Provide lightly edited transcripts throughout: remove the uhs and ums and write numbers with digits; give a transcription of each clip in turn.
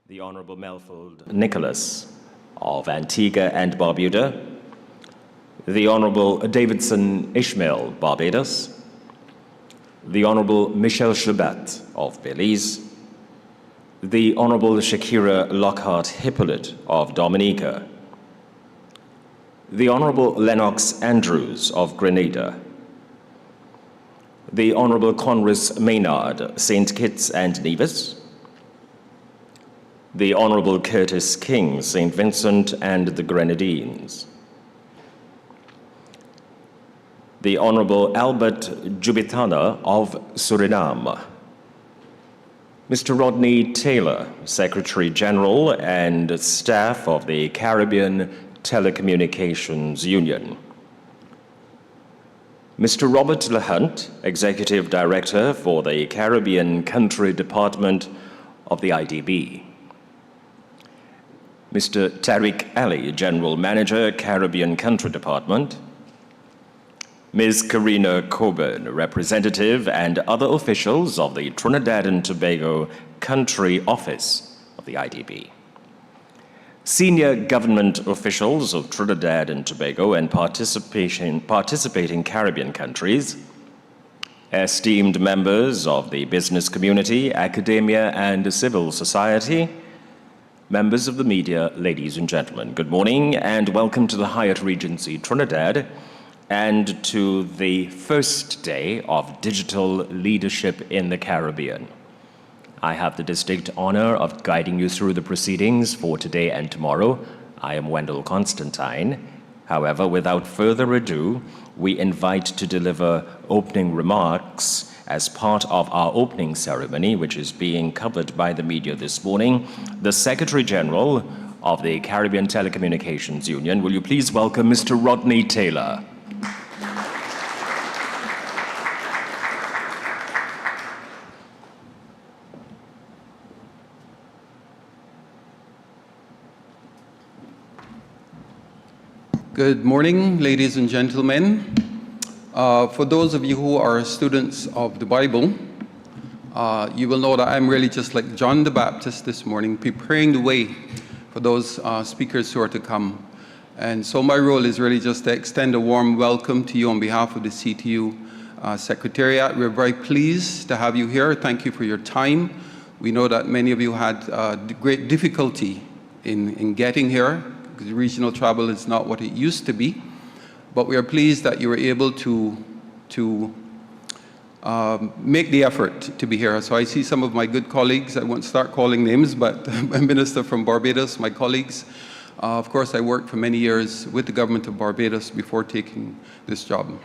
the Honorable Melfield Nicholas of Antigua and Barbuda, the Honorable Davidson Ishmael, Barbados, the Honorable Michelle Shabat of Belize, the Honorable Shakira Lockhart Hippolyte of Dominica, the Honorable Lennox Andrews of Grenada, the Honorable Conrus Maynard, St. Kitts and Nevis, the Honorable Curtis King, St. Vincent and the Grenadines, the Honorable Albert Jubitana of Suriname, Mr. Rodney Taylor, Secretary General and staff of the Caribbean Telecommunications Union, Mr. Robert LaHunt, Executive Director for the Caribbean Country Department of the IDB, Mr. Tariq Ali, General Manager, Caribbean Country Department, Ms. Karina Coburn, Representative and other officials of the Trinidad and Tobago Country Office of the IDB, senior government officials of Trinidad and Tobago and participating Caribbean countries, esteemed members of the business community, academia, and civil society, members of the media, ladies and gentlemen, good morning and welcome to the Hyatt Regency Trinidad and to the first day of Digital Leadership in the Caribbean. I have the distinct honor of guiding you through the proceedings for today and tomorrow. I am Wendell Constantine. However, without further ado, we invite to deliver opening remarks as part of our opening ceremony, which is being covered by the media this morning, the Secretary General of the Caribbean Telecommunications Union. Will you please welcome Mr. Rodney Taylor? Good morning, ladies and gentlemen. For those of you who are students of the Bible, you will know that I'm really just like John the Baptist this morning, preparing the way for those speakers who are to come. And so my role is really just to extend a warm welcome to you on behalf of the CTU Secretariat. We're very pleased to have you here. Thank you for your time. We know that many of you had great difficulty in getting here, because regional travel is not what it used to be. But we are pleased that you were able to make the effort to be here. So I see some of my good colleagues. I won't start calling names, but my minister from Barbados, my colleagues. Of course, I worked for many years with the government of Barbados before taking this job.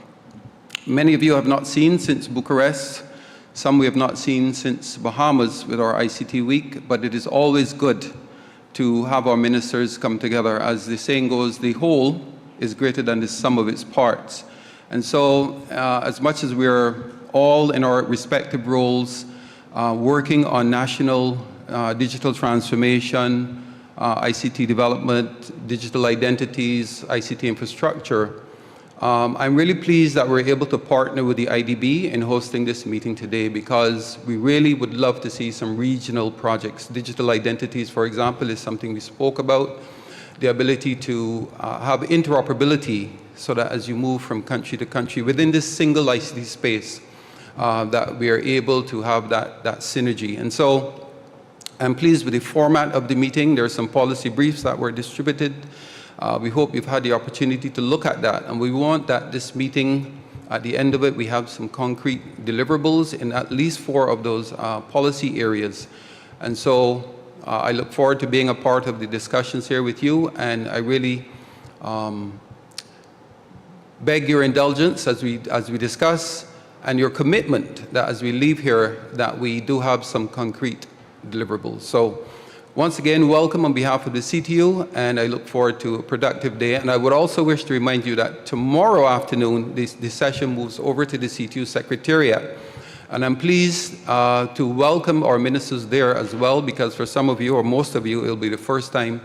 Many of you have not seen since Bucharest. Some we have not seen since Bahamas with our ICT week, but it is always good to have our ministers come together. As the saying goes, the whole is greater than the sum of its parts. And so as much as we're all in our respective roles working on national digital transformation, ICT development, digital identities, ICT infrastructure, I'm really pleased that we're able to partner with the IDB in hosting this meeting today, because we really would love to see some regional projects. Digital identities, for example, is something we spoke about. The ability to have interoperability so that as you move from country to country within this single ICT space, that we are able to have that synergy. And so I'm pleased with the format of the meeting. There are some policy briefs that were distributed. We hope you've had the opportunity to look at that. And we want that this meeting, at the end of it, we have some concrete deliverables in at least 4 of those policy areas. And so I look forward to being a part of the discussions here with you, and I really beg your indulgence as we discuss, and your commitment that as we leave here, that we do have some concrete deliverables. So once again, welcome on behalf of the CTU, and I look forward to a productive day. And I would also wish to remind you that tomorrow afternoon, this session moves over to the CTU Secretariat. And I'm pleased to welcome our ministers there as well, because for some of you, or most of you, it'll be the first time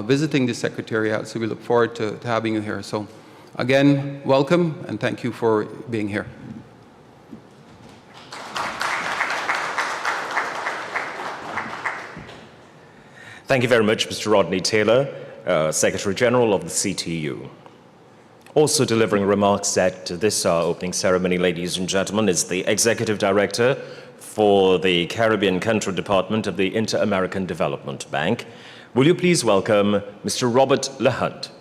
visiting the Secretariat, so we look forward to having you here. So again, welcome, and thank you for being here. Thank you very much, Mr. Rodney Taylor, Secretary General of the CTU. Also delivering remarks at this opening ceremony, ladies and gentlemen, is the Executive Director for the Caribbean Country Department of the Inter-American Development Bank. Will you please welcome Mr. Robert LeHunt.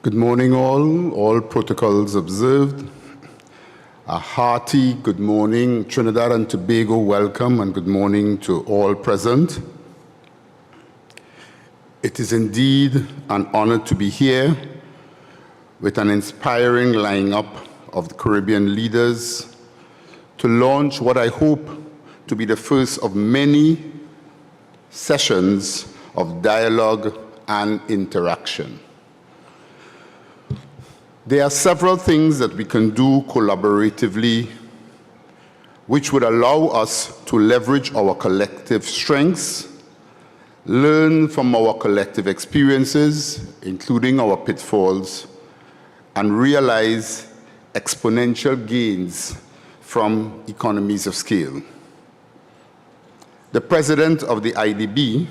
Good morning, all protocols observed. A hearty good morning, Trinidad and Tobago welcome, and good morning to all present. It is indeed an honor to be here with an inspiring lineup of the Caribbean leaders to launch what I hope to be the first of many sessions of dialogue and interaction. There are several things that we can do collaboratively which would allow us to leverage our collective strengths, learn from our collective experiences, including our pitfalls, and realize exponential gains from economies of scale. The president of the IDB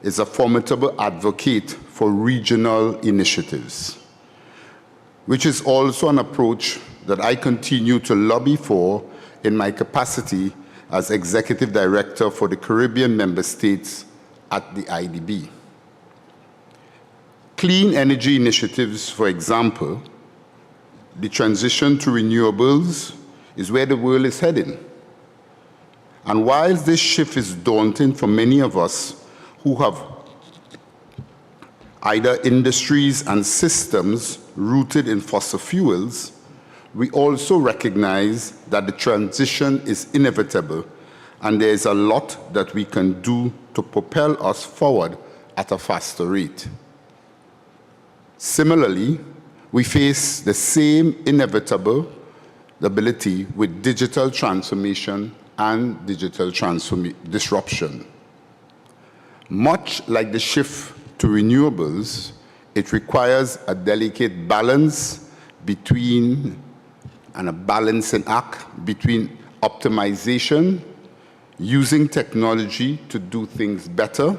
is a formidable advocate for regional initiatives, which is also an approach that I continue to lobby for in my capacity as Executive Director for the Caribbean member states at the IDB. Clean energy initiatives, for example, the transition to renewables is where the world is heading. And while this shift is daunting for many of us who have either industries and systems rooted in fossil fuels, we also recognize that the transition is inevitable and there is a lot that we can do to propel us forward at a faster rate. Similarly, we face the same inevitable ability with digital transformation and digital disruption. Much like the shift to renewables, it requires a delicate balance between, and a balancing act between optimization, using technology to do things better,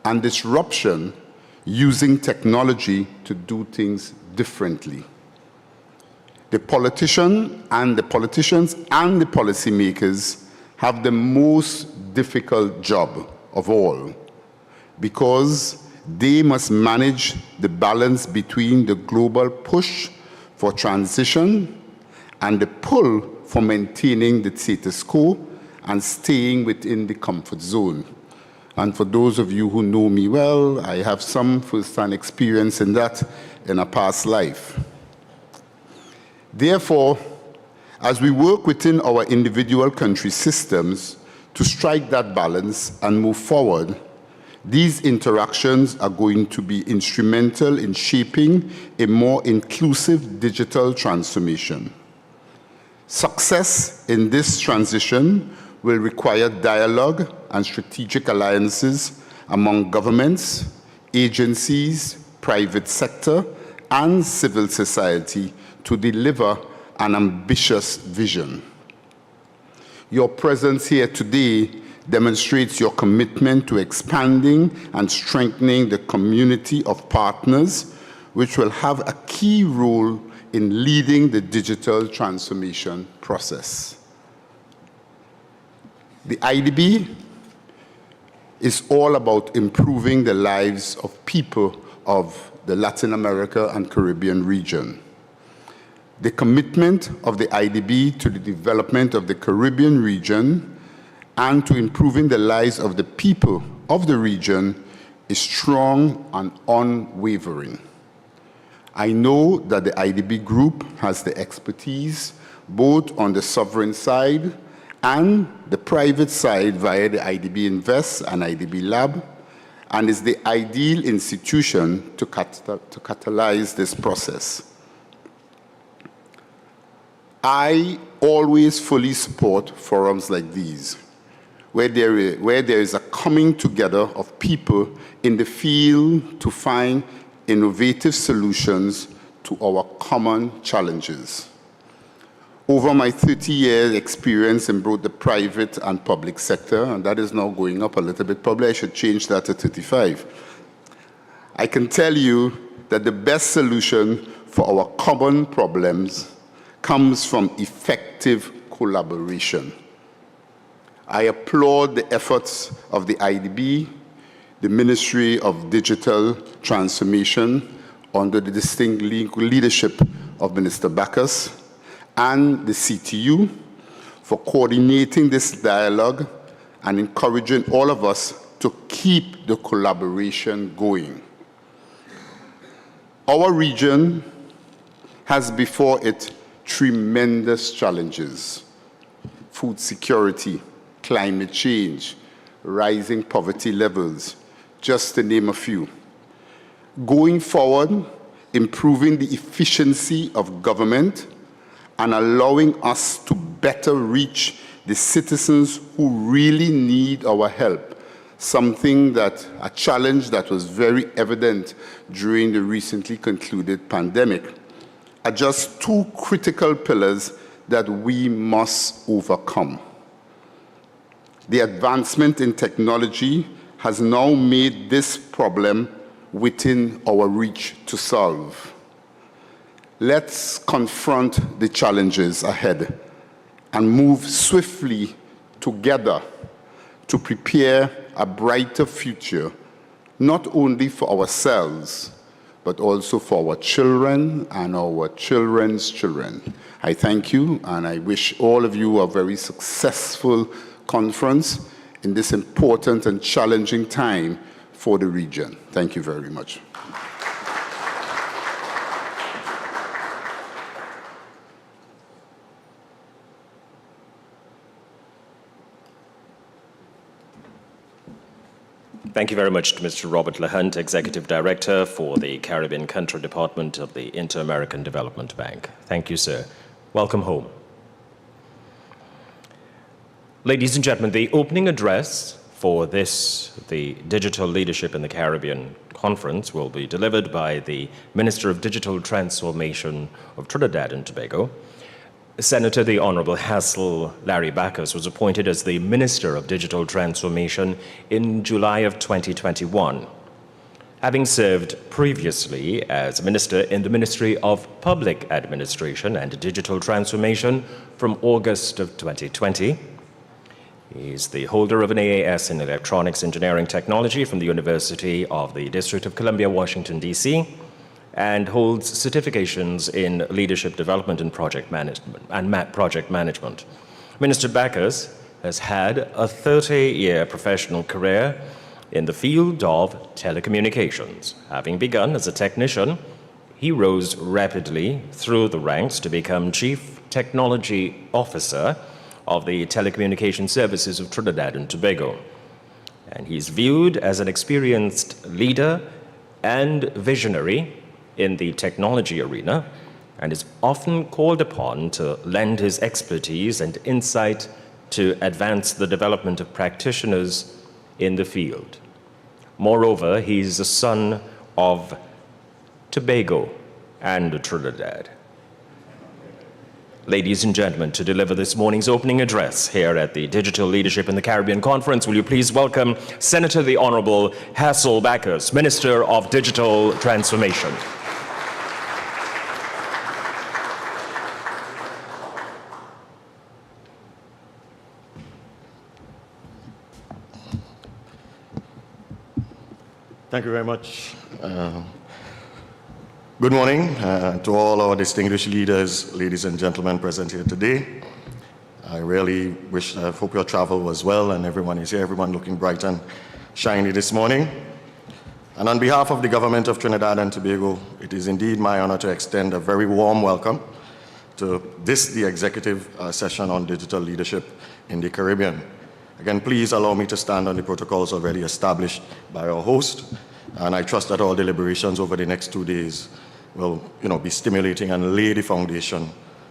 and disruption, using technology to do things differently. The politicians and the policymakers have the most difficult job of all, because they must manage the balance between the global push for transition and the pull for maintaining the status quo and staying within the comfort zone. And for those of you who know me well, I have some first-hand experience in that in a past life. Therefore, as we work within our individual country systems to strike that balance and move forward, these interactions are going to be instrumental in shaping a more inclusive digital transformation. Success in this transition will require dialogue and strategic alliances among governments, agencies, private sector, and civil society to deliver an ambitious vision. Your presence here today demonstrates your commitment to expanding and strengthening the community of partners, which will have a key role in leading the digital transformation process. The IDB is all about improving the lives of people of the Latin America and Caribbean region. The commitment of the IDB to the development of the Caribbean region and to improving the lives of the people of the region is strong and unwavering. I know that the IDB group has the expertise both on the sovereign side and the private side via the IDB Invest and IDB Lab, and is the ideal institution to catalyze this process. I always fully support forums like these, where there is a coming together of people in the field to find innovative solutions to our common challenges. Over my 30 years experience in both the private and public sector, and that is now going up a little bit, probably I should change that to 35. I can tell you that the best solution for our common problems comes from effective collaboration. I applaud the efforts of the IDB, the Ministry of Digital Transformation, under the distinct leadership of Minister Bacchus, and the CTU for coordinating this dialogue and encouraging all of us to keep the collaboration going. Our region has before it tremendous challenges: food security, climate change, rising poverty levels, just to name a few. Going forward, improving the efficiency of government and allowing us to better reach the citizens who really need our help, a challenge that was very evident during the recently concluded pandemic, are just two critical pillars that we must overcome. The advancement in technology has now made this problem within our reach to solve. Let's confront the challenges ahead and move swiftly together to prepare a brighter future, not only for ourselves, but also for our children and our children's children. I thank you, and I wish all of you a very successful conference in this important and challenging time for the region. Thank you very much. Thank you very much to Mr. Robert LaHunt, Executive Director for the Caribbean Country Department of the Inter-American Development Bank. Thank you, sir. Welcome home. Ladies and gentlemen, the opening address for the Digital Leadership in the Caribbean Conference will be delivered by the Minister of Digital Transformation of Trinidad and Tobago. Senator the Honorable Hassel Larry Bacchus was appointed as the Minister of Digital Transformation in July of 2021, having served previously as Minister in the Ministry of Public Administration and Digital Transformation from August of 2020. He's the holder of an AAS in Electronics Engineering Technology from the University of the District of Columbia, Washington, D.C., and holds certifications in leadership development and project management. Minister Bacchus has had a 30-year professional career in the field of telecommunications. Having begun as a technician, he rose rapidly through the ranks to become Chief Technology Officer of the Telecommunication Services of Trinidad and Tobago. And he's viewed as an experienced leader and visionary in the technology arena, and is often called upon to lend his expertise and insight to advance the development of practitioners in the field. Moreover, he's a son of Tobago and Trinidad. Ladies and gentlemen, to deliver this morning's opening address here at the Digital Leadership in the Caribbean Conference, will you please welcome Senator the Honorable Hassel Bacchus, Minister of Digital Transformation. Thank you very much. Good morning to all our distinguished leaders, ladies and gentlemen present here today. I really hope your travel was well and everyone is here, everyone looking bright and shiny this morning. And on behalf of the government of Trinidad and Tobago, it is indeed my honor to extend a very warm welcome to the executive session on digital leadership in the Caribbean. Again, please allow me to stand on the protocols already established by our host, and I trust that our deliberations over the next 2 days will be stimulating and lay the foundation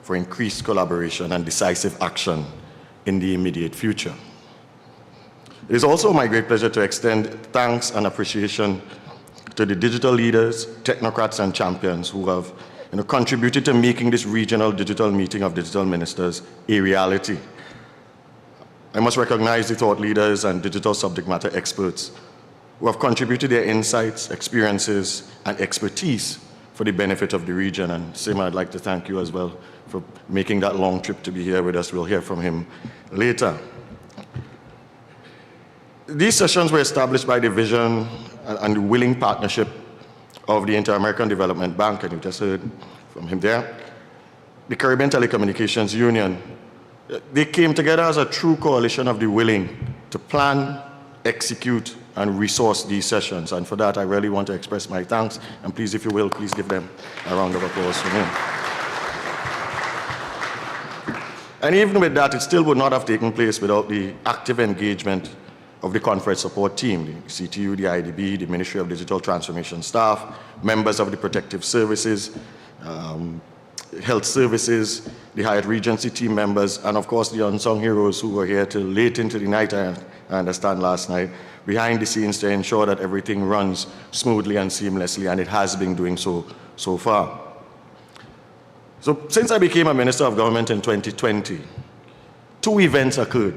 for increased collaboration and decisive action in the immediate future. It is also my great pleasure to extend thanks and appreciation to the digital leaders, technocrats, and champions who have contributed to making this regional digital meeting of digital ministers a reality. I must recognize the thought leaders and digital subject matter experts who have contributed their insights, experiences, and expertise for the benefit of the region. And Sim, I'd like to thank you as well for making that long trip to be here with us. We'll hear from him later. These sessions were established by the vision and the willing partnership of the Inter-American Development Bank, and you just heard from him there, the Caribbean Telecommunications Union. They came together as a true coalition of the willing to plan, execute, and resource these sessions. And for that, I really want to express my thanks. And please, if you will, please give them a round of applause for me. And even with that, it still would not have taken place without the active engagement of the conference support team, the CTU, the IDB, the Ministry of Digital Transformation staff, members of the protective services, health services, the Hyatt Regency team members, and of course the unsung heroes who were here till late into the night, I understand last night, behind the scenes to ensure that everything runs smoothly and seamlessly, and it has been doing so far. So since I became a Minister of Government in 2020, 2 events occurred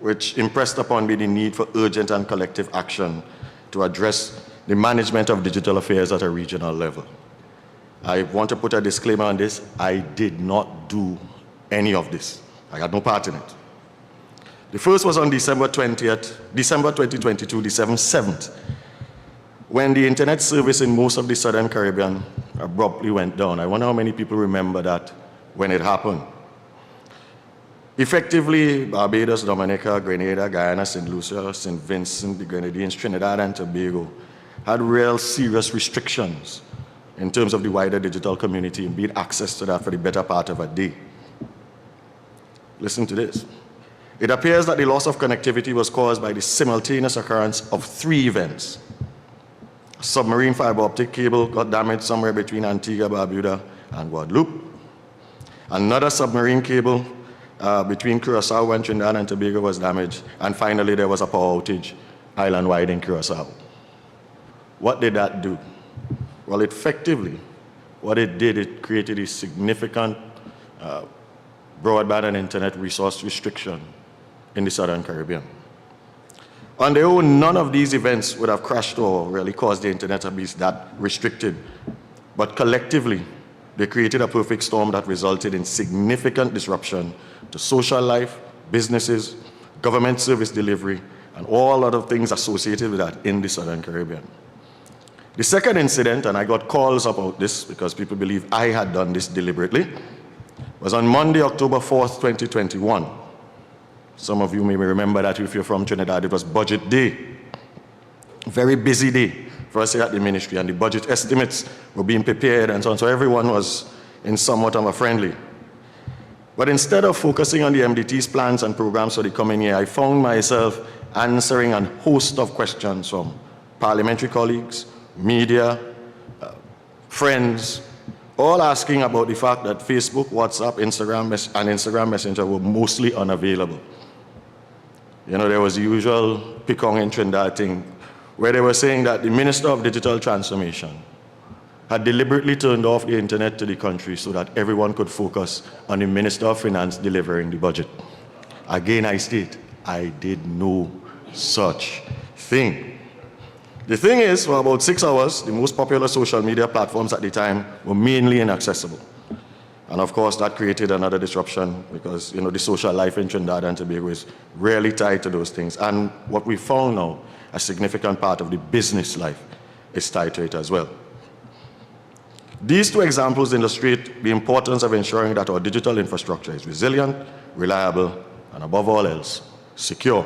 which impressed upon me the need for urgent and collective action to address the management of digital affairs at a regional level. I want to put a disclaimer on this. I did not do any of this. I had no part in it. The first was on December 2022, December 7th, when the internet service in most of the Southern Caribbean abruptly went down. I wonder how many people remember that when it happened. Effectively, Barbados, Dominica, Grenada, Guyana, St. Lucia, St. Vincent, the Grenadines, Trinidad, and Tobago had real serious restrictions in terms of the wider digital community and being access to that for the better part of a day. Listen to this. It appears that the loss of connectivity was caused by the simultaneous occurrence of 3 events. A submarine fiber optic cable got damaged somewhere between Antigua, Barbuda, and Guadeloupe. Another submarine cable between Curaçao and Trinidad and Tobago was damaged. And finally, there was a power outage island-wide in Curaçao. What did that do? Well, effectively, what it did, it created a significant broadband and internet resource restriction in the Southern Caribbean. On their own, none of these events would have crashed or really caused the internet to be that restricted. But collectively, they created a perfect storm that resulted in significant disruption to social life, businesses, government service delivery, and all other things associated with that in the Southern Caribbean. The second incident, and I got calls about this because people believe I had done this deliberately, was on Monday, October 4th, 2021. Some of you may remember that if you're from Trinidad, it was budget day. Very busy day for us here at the ministry, and the budget estimates were being prepared and so on, so everyone was in somewhat of a friendly. But instead of focusing on the MDT's plans and programs for the coming year, I found myself answering a host of questions from parliamentary colleagues, media, friends, all asking about the fact that Facebook, WhatsApp, and Instagram Messenger were mostly unavailable. You know, there was the usual pick-on in Trinidad thing, where they were saying that the Minister of Digital Transformation had deliberately turned off the internet to the country so that everyone could focus on the Minister of Finance delivering the budget. Again, I state, I did no such thing. The thing is, for about 6 hours, the most popular social media platforms at the time were mainly inaccessible. And of course, that created another disruption because, you know, the social life in Trinidad and Tobago is really tied to those things. And what we found now, a significant part of the business life is tied to it as well. These 2 examples illustrate the importance of ensuring that our digital infrastructure is resilient, reliable, and above all else, secure.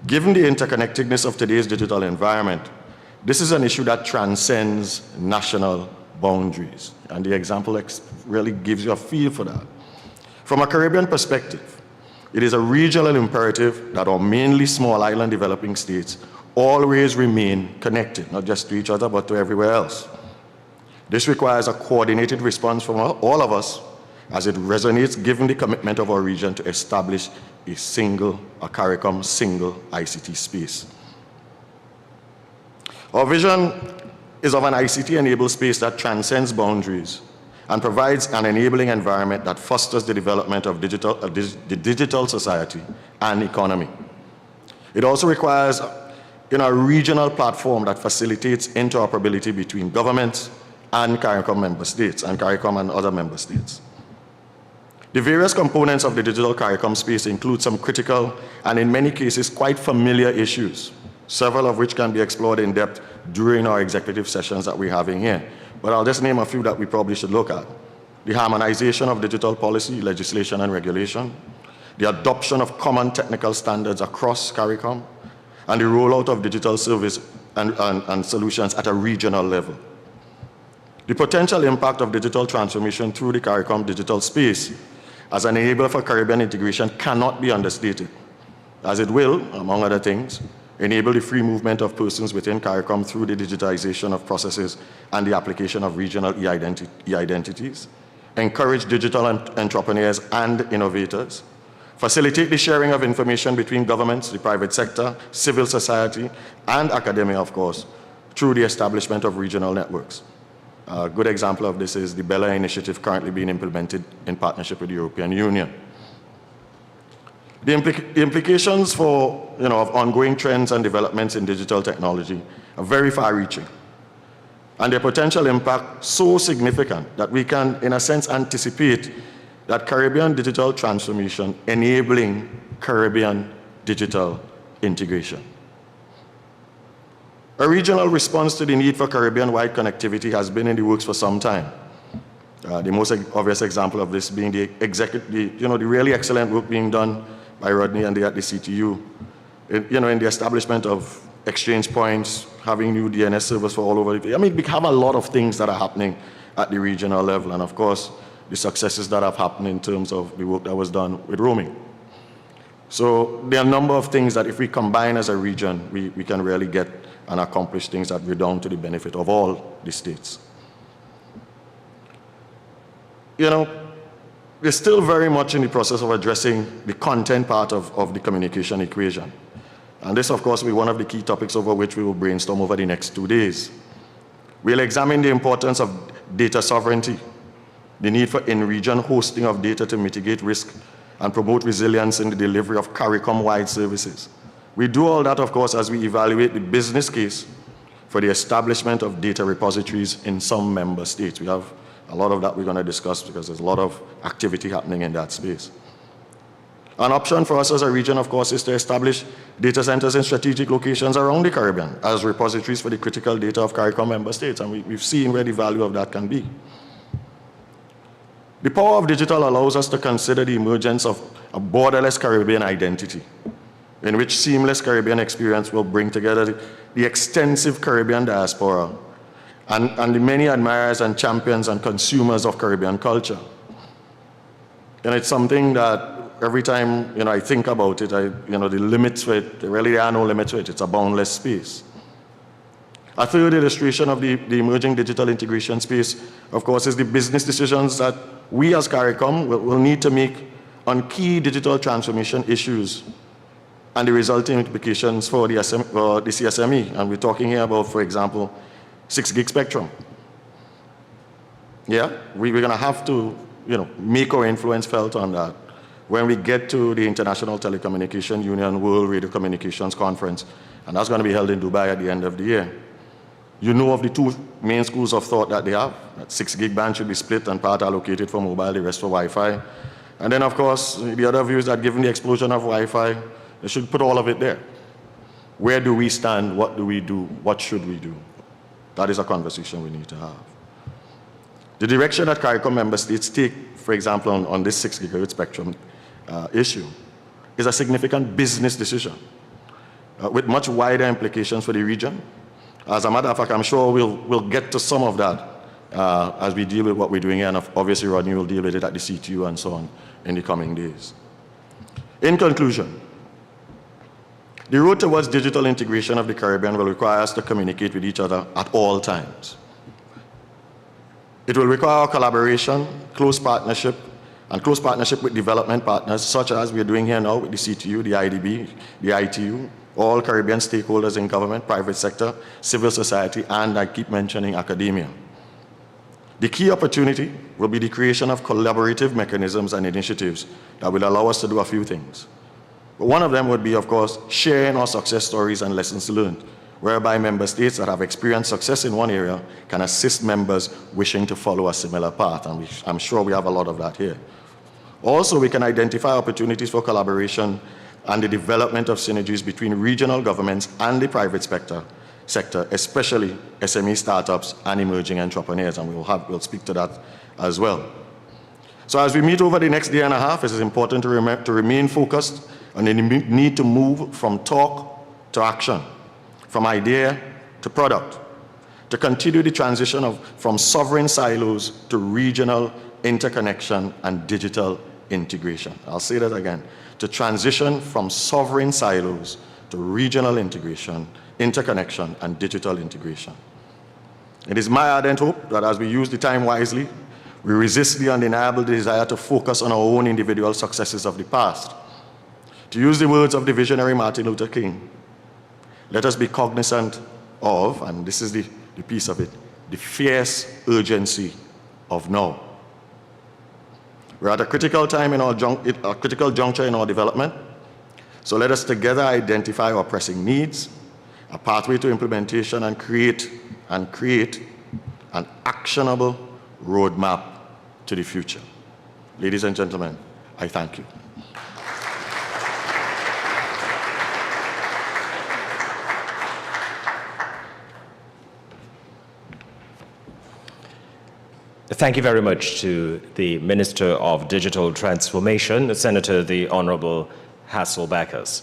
Given the interconnectedness of today's digital environment, this is an issue that transcends national boundaries. And the example really gives you a feel for that. From a Caribbean perspective, it is a regional imperative that our mainly small island developing states always remain connected, not just to each other, but to everywhere else. This requires a coordinated response from all of us as it resonates given the commitment of our region to establish a CARICOM single ICT space. Our vision is of an ICT-enabled space that transcends boundaries and provides an enabling environment that fosters the development of the digital society and economy. It also requires a regional platform that facilitates interoperability between governments and CARICOM member states, and CARICOM and other member states. The various components of the digital CARICOM space include some critical and in many cases quite familiar issues, several of which can be explored in depth during our executive sessions that we're having here. But I'll just name a few that we probably should look at. The harmonization of digital policy, legislation, and regulation, the adoption of common technical standards across CARICOM, and the rollout of digital service and solutions at a regional level. The potential impact of digital transformation through the CARICOM digital space as an enabler for Caribbean integration cannot be understated, as it will, among other things, enable the free movement of persons within CARICOM through the digitization of processes and the application of regional e-identities, encourage digital entrepreneurs and innovators, facilitate the sharing of information between governments, the private sector, civil society, and academia, of course, through the establishment of regional networks. A good example of this is the Bella initiative currently being implemented in partnership with the European Union. The implications of ongoing trends and developments in digital technology are very far-reaching, and their potential impact so significant that we can, in a sense, anticipate that Caribbean digital transformation enabling Caribbean digital integration. A regional response to the need for Caribbean-wide connectivity has been in the works for some time. The most obvious example of this being the really excellent work being done by Rodney and at the CTU, in the establishment of exchange points, having new DNS servers for all over. I mean, we have a lot of things that are happening at the regional level, and of course, the successes that have happened in terms of the work that was done with roaming. So there are a number of things that if we combine as a region, we can really get and accomplish things that redound to the benefit of all the states. We're still very much in the process of addressing the content part of the communication equation. And this, of course, will be one of the key topics over which we will brainstorm over the next 2 days. We'll examine the importance of data sovereignty, the need for in-region hosting of data to mitigate risk and promote resilience in the delivery of CARICOM-wide services. We do all that, of course, as we evaluate the business case for the establishment of data repositories in some member states. We have a lot of that we're going to discuss because there's a lot of activity happening in that space. An option for us as a region, of course, is to establish data centers in strategic locations around the Caribbean as repositories for the critical data of CARICOM member states, and we've seen where the value of that can be. The power of digital allows us to consider the emergence of a borderless Caribbean identity, in which seamless Caribbean experience will bring together the extensive Caribbean diaspora and the many admirers and champions and consumers of Caribbean culture. And it's something that every time I think about it, the limits for it, there really are no limits to it. It's a boundless space. A third illustration of the emerging digital integration space, of course, is the business decisions that we as CARICOM will need to make on key digital transformation issues and the resulting implications for the CSME. And we're talking here about, for example, 6 gig spectrum. Yeah, we're going to have to make our influence felt on that when we get to the International Telecommunication Union World Radio Communications Conference, and that's going to be held in Dubai at the end of the year. You know of the 2 main schools of thought that they have. That 6 gig band should be split and part allocated for mobile, the rest for Wi-Fi. And then, of course, the other view is that given the explosion of Wi-Fi, they should put all of it there. Where do we stand? What do we do? What should we do? That is a conversation we need to have. The direction that CARICOM member states take, for example, on this 6 gigahertz spectrum issue, is a significant business decision with much wider implications for the region. As a matter of fact, I'm sure we'll get to some of that as we deal with what we're doing here, and obviously Rodney will deal with it at the CTU and so on in the coming days. In conclusion, the road towards digital integration of the Caribbean will require us to communicate with each other at all times. It will require collaboration, close partnership, and close partnership with development partners, such as we are doing here now with the CTU, the IDB, the ITU, all Caribbean stakeholders in government, private sector, civil society, and I keep mentioning academia. The key opportunity will be the creation of collaborative mechanisms and initiatives that will allow us to do a few things. But one of them would be, of course, sharing our success stories and lessons learned, whereby member states that have experienced success in one area can assist members wishing to follow a similar path, and I'm sure we have a lot of that here. Also, we can identify opportunities for collaboration and the development of synergies between regional governments and the private sector, especially SME startups and emerging entrepreneurs, and we'll speak to that as well. So as we meet over the next day and a half, it is important to remain focused on the need to move from talk to action, from idea to product, to continue the transition from sovereign silos to regional interconnection and digital integration. I'll say that again. To transition from sovereign silos to regional integration, interconnection, and digital integration. It is my ardent hope that as we use the time wisely, we resist the undeniable desire to focus on our own individual successes of the past. To use the words of the visionary Martin Luther King, let us be cognizant of, and this is the piece of it, the fierce urgency of now. We're at a critical time in a critical juncture in our development, so let us together identify our pressing needs, a pathway to implementation, and create an actionable roadmap to the future. Ladies and gentlemen, I thank you. Thank you very much to the Minister of Digital Transformation, Senator the Honorable Hasselbackers.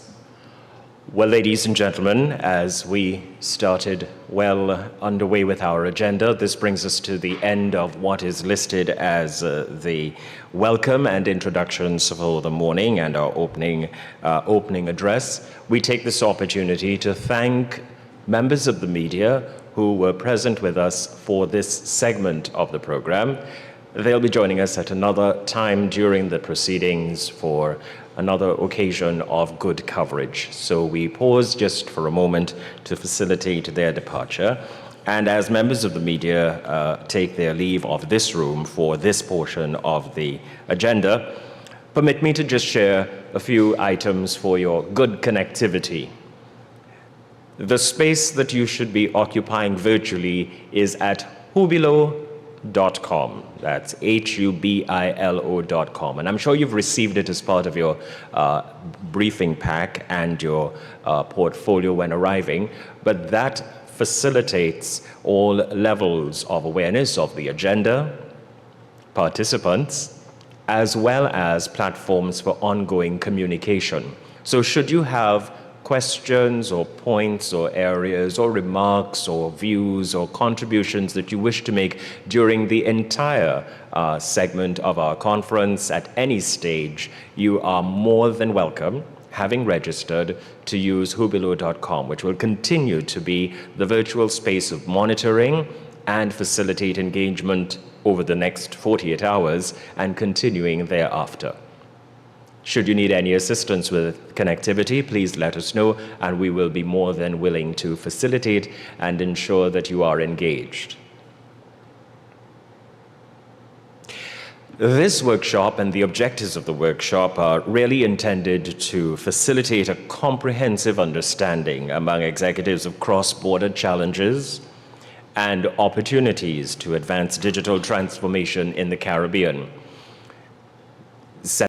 Well, ladies and gentlemen, as we started well underway with our agenda, this brings us to the end of what is listed as the welcome and introductions for the morning and our opening address. We take this opportunity to thank members of the media who were present with us for this segment of the program. They'll be joining us at another time during the proceedings for another occasion of good coverage. So we pause just for a moment to facilitate their departure. And as members of the media take their leave of this room for this portion of the agenda, permit me to just share a few items for your good connectivity. The space that you should be occupying virtually is at hubilo.com. That's HUBILO.com. And I'm sure you've received it as part of your briefing pack and your portfolio when arriving, but that facilitates all levels of awareness of the agenda, participants, as well as platforms for ongoing communication. So should you have questions or points or areas or remarks or views or contributions that you wish to make during the entire segment of our conference at any stage, you are more than welcome, having registered, to use hubilo.com, which will continue to be the virtual space of monitoring and facilitate engagement over the next 48 hours and continuing thereafter. Should you need any assistance with connectivity, please let us know, and we will be more than willing to facilitate and ensure that you are engaged. This workshop and the objectives of the workshop are really intended to facilitate a comprehensive understanding among executives of cross-border challenges and opportunities to advance digital transformation in the Caribbean.